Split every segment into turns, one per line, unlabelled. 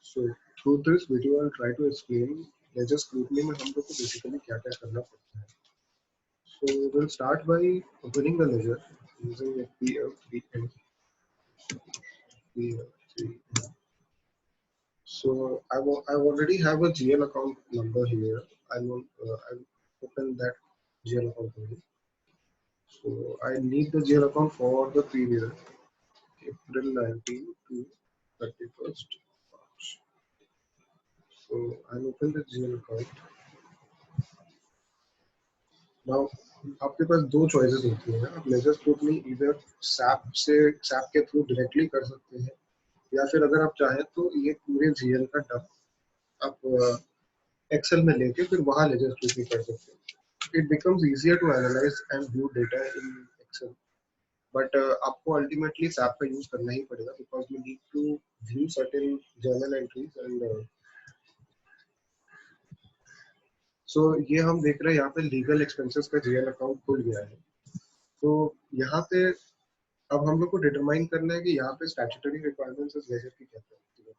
So through this video I'll try to explain ledger scrutiny में हम लोग को basically क्या क्या करना पड़ता है. So we'll start by opening the ledger using FPL3M. So I already have a GL account number here. I'll open that GL account only. So I need the GL account for the period April 19 to 31st March. So I'll open the GL account. Now आपके पास दो choices होती हैं. आप ledger scrutiny either SAP के through directly कर सकते हैं, या फिर अगर आप चाहें तो ये पूरे GL का dump आप Excel में लेके फिर वहाँ ledger scrutiny कर सकते हैं. It becomes easier to analyze and view data in Excel. But आपको ultimately SAP का use करना ही पड़ेगा because we need to view certain journal entries and so ये हम देख रहे हैं यहाँ पे legal expenses का GL account खुल गया है. तो यहाँ पे अब हम लोग को determine करना है कि यहाँ पे statutory requirements इस ledger की क्या होती है.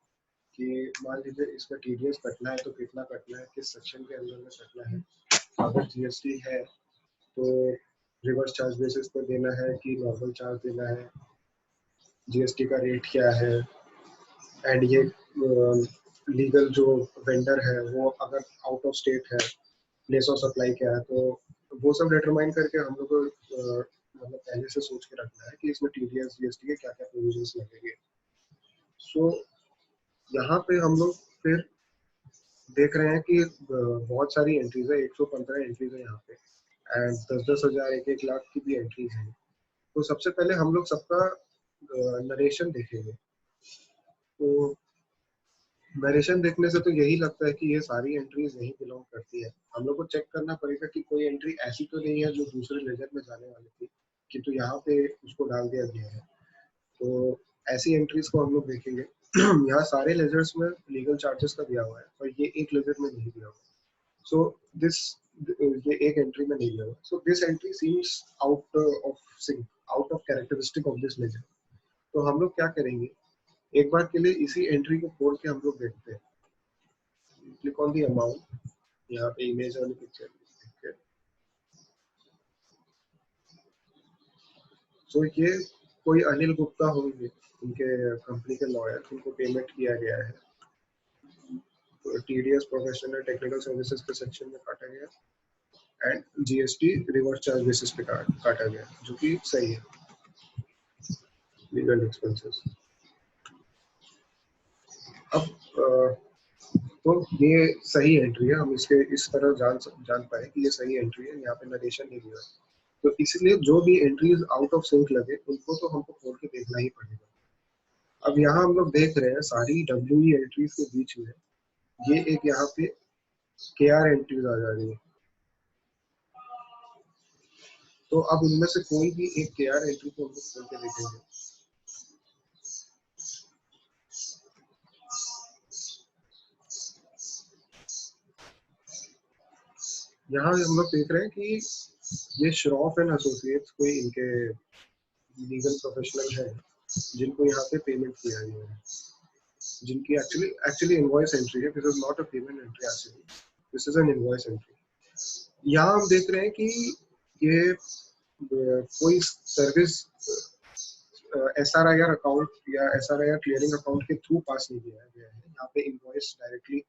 कि मान लीजिए इसका TDS कटना है तो कितना कटना है, किस सेक्शन के अंदर में कटना है, अगर GST है तो रिवर्स चार्ज बेसिस पर देना है कि नॉर्मल चार्ज देना है, जीएसटी का रेट क्या है, एंड ये लीगल जो वेंडर है वो अगर आउट ऑफ स्टेट है, प्लेस ऑफ सप्लाई क्या है, तो वो सब डिटरमाइन करके हम लोग को मतलब पहले से सोच के रखना है कि इसमें टीडीएस जीएसटी के क्या क्या प्रोविजंस लगेंगे. सो यहाँ पे हम लोग फिर देख रहे हैं कि बहुत सारी एंट्रीज है, 115 एंट्रीज है यहाँ पे, एंड 10-10 हजार 1-1 लाख की भी एंट्रीज है. तो सबसे पहले हम लोग सबका नरेशन देखेंगे. तो नरेशन देखने से तो यही लगता है कि ये सारी एंट्रीज नहीं बिलोंग करती है. हम लोग को चेक करना पड़ेगा कि कोई एंट्री ऐसी तो नहीं है जो दूसरे लेजर में जाने वाली थी, कि तो यहाँ पे उसको डाल दिया गया है. तो ऐसी एंट्रीज को हम लोग देखेंगे. यहाँ सारे लेजर्स में लीगल चार्जेस का दिया हुआ है और ये एक लेजर में नहीं दिया हुआ. सो दिस ये एक एंट्री में नहीं दिया हुआ. So this entry seems out of sync, out of characteristic of this ledger. तो हम लोग क्या करेंगे, एक बार के लिए इसी एंट्री को खोल के हम लोग देखते हैं. क्लिक ऑन द अमाउंट, यहाँ पे इमेज वाली पिक्चर. सो ये कोई अनिल गुप्ता होंगे, उनके कंपनी के लॉयर, उनको पेमेंट किया गया है. तो टीडीएस प्रोफेशनल टेक्निकल सर्विसेज के सेक्शन में काटा गया and GST reverse charge basis पे काटा गया, जो कि सही है. Legal expenses. अब तो ये सही एंट्री है, हम इसके इस तरह जान पाए कि ये सही एंट्री है. यहाँ पे नरेशन नहीं दिया, तो इसलिए जो भी एंट्रीज आउट ऑफ सिंक लगे उनको तो हमको खोल के देखना ही पड़ेगा. अब यहाँ हम लोग देख रहे हैं सारी डब्ल्यूई एंट्रीज के बीच में ये एक यहाँ पे केआर एंट्रीज आ जा रही है. तो अब इनमें से कोई भी एक केआर एंट्री को हम लोग खोल के देखेंगे. यहाँ हम लोग देख रहे हैं कि ये श्रॉफ एंड एसोसिएट्स कोई इनके लीगल प्रोफेशनल है जिनको यहाँ पे पेमेंट किया गया है, जिनकी एक्चुअली इनवॉइस एंट्री है. This is not a payment entry, actually this is an invoice entry. यहाँ हम देख रहे हैं कि ये कोई सर्विस एसआरआईआर अकाउंट या एसआरआईआर क्लियरिंग अकाउंट के थ्रू पास नहीं किया गया है. यहाँ पे इनवॉइस डायरेक्टली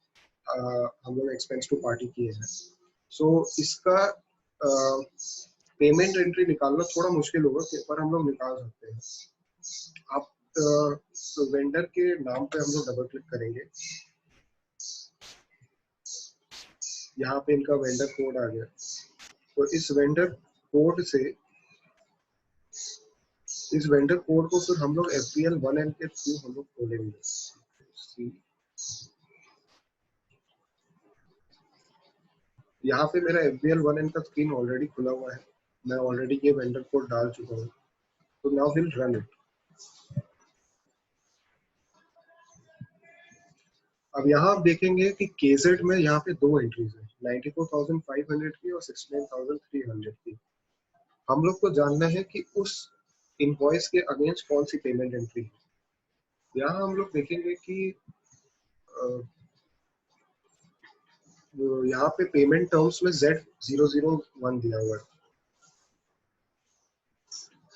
हम लोग एक्सपेंस टू पार्टी किए हैं. सो इसका पेमेंट एंट्री निकालना थोड़ा मुश्किल होगा, पर हम लोग निकाल सकते हैं. आप वेंडर के नाम पे हम लोग डबल क्लिक करेंगे. यहाँ पे इनका वेंडर कोड आ गया. तो इस वेंडर कोड को फिर हम लोग FPL1M के थ्रू हम लोग खोलेंगे. यहाँ पे मेरा FPL1M का स्क्रीन ऑलरेडी खुला हुआ है. मैं ऑलरेडी ये वेंडर कोड डाल चुका हूँ. तो नाउ विल रन इट. अब यहाँ आप देखेंगे कि केजेड में यहाँ पे दो एंट्रीज है, 94,500 की और 69,300 की. हम लोग को जानना है कि उस इनवॉइस के अगेंस्ट कौन सी पेमेंट एंट्री है. यहाँ हम लोग देखेंगे कि यहाँ पे पेमेंट टर्म्स में Z001 दिया हुआ है,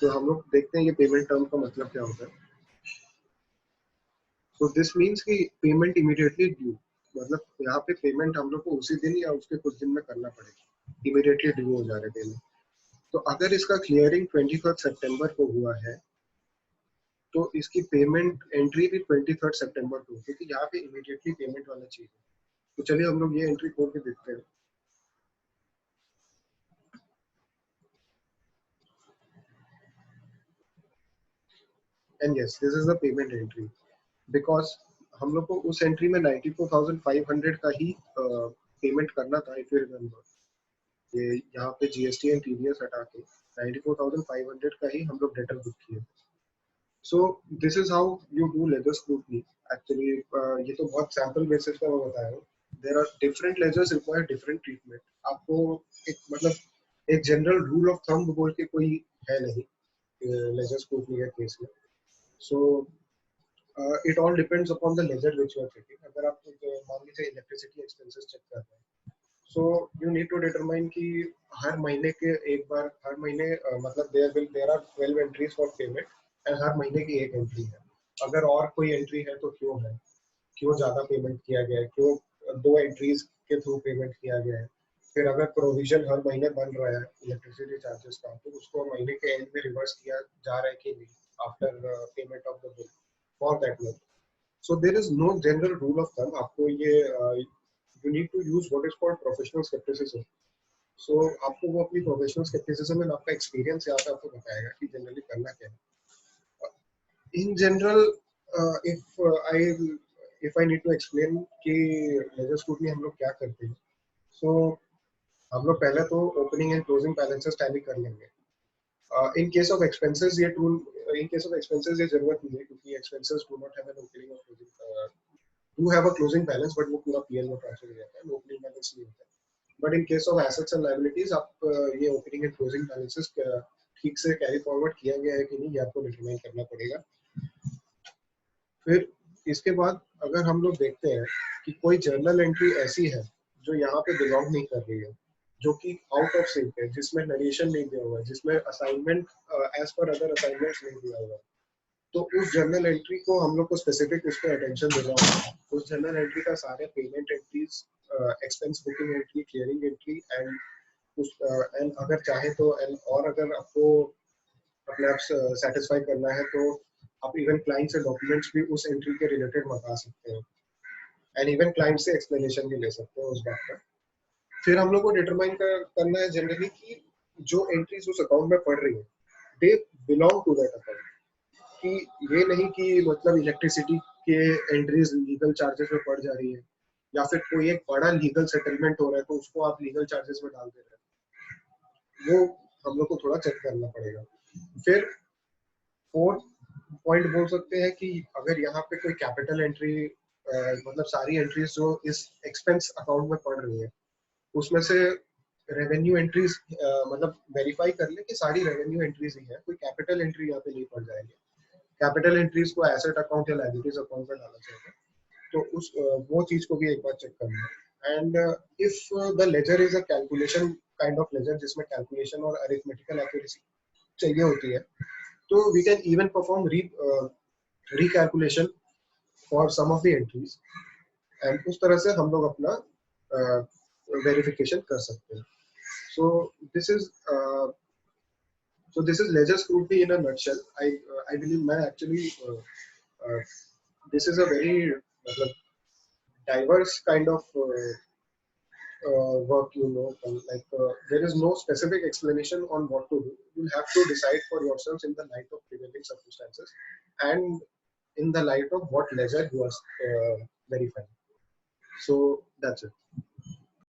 तो हम लोग देखते हैं ये पेमेंट टर्म का मतलब क्या होता है। सो दिस मीन्स कि पेमेंट इमीडिएटली ड्यू, मतलब यहाँ पे पेमेंट हम लोग को उसी दिन या उसके कुछ दिन में करना पड़ेगा, इमीडिएटली ड्यू हो जा रहे पेमेंट। तो अगर इसका क्लियरिंग 21 सितंबर को हुआ है तो इसकी पेमेंट एंट्री भी 23 सितंबर को, क्योंकि यहाँ पे इमीडिएटली पेमेंट वाला चीज है। तो चलिए हम लोग ये एंट्री खोल के देखते हैं। And yes, this is the payment entry, because हम लोग को उस एंट्री में 94,500 का ही पेमेंट करना था। इफ यू रिमेम्बर, ये यहाँ पे जीएसटी एंड टीडीएस हटा के 94,500 का ही हम लोग डेटर बुक किए। So this is how you do ledger scrutiny actually. ये तो बहुत सैंपल बेसिस पे मैं बताया हूँ। There are different ledgers require different treatment. आपको एक मतलब एक जनरल रूल ऑफ थंब बोल के कोई है नहीं लेजर स्क्रूटनी के केस में। So it all depends upon the ledger which you are checking. अगर आप मान लीजिए इलेक्ट्रिसिटी एक्सपेंसेस चेक कर रहे हैं, so you need to determine कि हर महीने के एक बार, हर महीने मतलब there are 12 entries for payment and हर महीने की एक एंट्री है। अगर और कोई एंट्री है तो क्यों है, क्यों ज्यादा पेमेंट किया गया है, क्यों दो एंट्रीज के थ्रू पेमेंट किया गया है। फिर अगर प्रोविजन हर महीने बन रहा है इलेक्ट्रिसिटी चार्जेस का, तो उसको महीने के एंड में रिवर्स किया जा रहा है कि नहीं after payment of the bill for that month. So there is no general rule of thumb. आपको ये you need to use what is called professional skepticism. So आपको वो अपनी प्रोफेशनल स्केप्टिसिज्म में आपका एक्सपीरियंस यहाँ पे आपको बताएगा कि जनरली करना क्या है। In general if I need to explain कि लेजर स्क्रूटनी हम लोग क्या करते हैं, सो हम लोग पहले तो opening and closing balances tally कर लेंगे। इन केस ऑफ एक्सपेंसेस ये tool, in case of expenses ये जरूरत नहीं है, क्योंकि expenses do not have an opening और closing, do have a closing balance, but वो पूरा पीएल में ट्रांसफर हो जाता है, ओपनिंग बैलेंस नहीं होता है। But in case of assets and liabilities आप ये ओपनिंग एंड क्लोजिंग बैलेंसेस ठीक से कैरी फॉरवर्ड किया गया है कि नहीं, ये आपको डिटरमाइन करना पड़ेगा। फिर इसके बाद अगर हम लोग देखते हैं कि कोई जर्नल एंट्री ऐसी है जो यहाँ पे बिलोंग नहीं कर रही है, जो कि आउट ऑफ सिंक है, जिसमें नरेशन नहीं दिया हुआ है, जिसमें assignment as per other assignments नहीं दिया हुआ है, तो उस जर्नल एंट्री को हम लोग को स्पेसिफिक उस पर अटेंशन देना होगा। उस जर्नल एंट्री का सारे payment entries, expense booking entry, clearing entry and उस एंड अगर चाहे तो और अगर आपको अपने आप सेटिस्फाई करना है तो आप इवन क्लाइंट से डॉक्यूमेंट्स भी उस एंट्री के रिलेटेड मंगा सकते हैं एंड इवन क्लाइंट से एक्सप्लेनेशन भी ले सकते हैं उस बात का। फिर हम लोग को डिटरमाइन करना है जनरली कि जो एंट्रीज उस अकाउंट में पड़ रही है they belong to that account. कि ये नहीं कि मतलब इलेक्ट्रिसिटी के एंट्रीज लीगल चार्जेस में पड़ जा रही है, या फिर कोई एक बड़ा लीगल सेटलमेंट हो रहा है तो उसको आप लीगल चार्जेस में डाल दे रहे हैं, वो हम लोग को थोड़ा चेक करना पड़ेगा। फिर फोर्थ पॉइंट बोल सकते हैं कि अगर यहाँ पे कोई कैपिटल एंट्री, मतलब सारी एंट्रीज जो इस एक्सपेंस अकाउंट में पड़ रही है उसमें से रेवेन्यू एंट्रीज मतलब वेरीफाई कर ले कि सारी रेवेन्यू एंट्रीज ही है, कोई कैपिटल एंट्री यहाँ पे नहीं पड़ जाएगी। कैपिटल एंट्रीज को एसेट अकाउंट या लायबिलिटीज अकाउंट में डाला जाएगा, तो उस वो चीज को भी एक बार चेक करना है। And if the ledger is a calculation kind of ledger जिसमें कैलकुलेशन और अरिथमेटिकल एक्यूरेसी चाहिए होती है, तो we can even perform recalculation for some of the entries and उस तरह से हम लोग अपना वेरिफिकेशन कर सकते हैं। सो this is so this is ledger scrutiny in a nutshell. I believe मैं actually this is a very diverse kind of work, you know, like there is no specific explanation on what to do. You'll have to decide for yourselves in the light of prevailing circumstances and in the light of what ledger you are verifying. So that's it.